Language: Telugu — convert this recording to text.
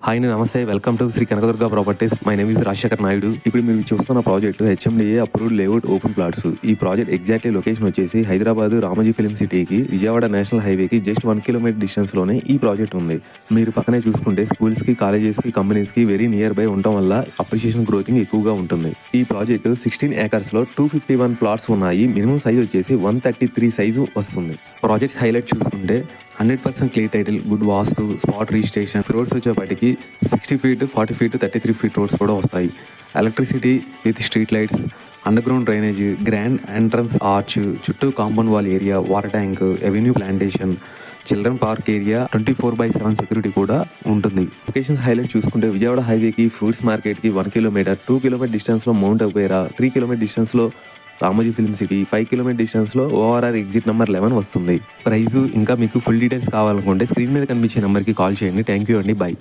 హాయ్ అండి, నమస్తే. Welcome to Sri Kanakadurga properties. My name is Rajasekhar Naidu. ఇప్పుడు మీరు చూస్తున్న project HMDA approved layout open plots. ఈ ప్రాజెక్ట్ ఎగ్జాక్ట్లీ లొకేషన్ వచ్చేసి హైదరాబాద్ రామోజీ ఫిల్మ్ సిటీకి విజయవాడ నేషనల్ హైవేకి జస్ట్ 1 కిలోమీటర్ డిస్టెన్స్లోనే ఈ ప్రాజెక్ట్ ఉంది. మీరు పక్కనే చూసుకుంటే స్కూల్స్కి, కాలేజెస్కి, కంపెనీస్కి వెరీ నియర్ బై ఉండటం వల్ల అప్రిషియేషన్ గ్రోతింగ్ ఎక్కువగా ఉంటుంది. ఈ ప్రాజెక్టు 16 ఏకర్స్లో 251 ప్లాట్స్ ఉన్నాయి. మినిమం సైజ్ వచ్చేసి 133 సైజు వస్తుంది. ప్రాజెక్ట్ హైలైట్ చూసుకుంటే 100% క్లియర్ టైటిల్, గుడ్ వాస్తు, స్పాట్ రిజిస్ట్రేషన్. రోడ్స్ వచ్చేప్పటికి 60 ఫీట్, 40 ఫీట్, 33 ఫీట్ రోడ్స్ కూడా వస్తాయి. Electricity with street lights, underground drainage, grand entrance arch, చుట్టూ compound wall area, water tank, avenue plantation, children park area, 24/7 security కూడా ఉంటుంది. లొకేషన్స్ హైలైట్ చూసుకుంటే విజయవాడ హైవేకి, ఫ్రూట్స్ మార్కెట్కి 1 కిలోమీటర్, 2 కిలోమీటర్ డిస్టెన్స్లో మౌంట్ అబేరా, 3 కిలోమీటర్ డిస్టెన్స్లో రామోజీ ఫిల్మ్ సిటీ, 5 కిలోమీటర్ డిస్టెన్స్లో ఓఆర్ఆర్ ఎగ్జిట్ నెంబర్ 11 వస్తుంది. ప్రైజు ఇంకా మీకు ఫుల్ డీటెయిల్స్ కావాలనుకుంటే స్క్రీన్ మీద కనిపించే నెంబర్కి కాల్ చేయండి. థ్యాంక్ యూ అండి, బై.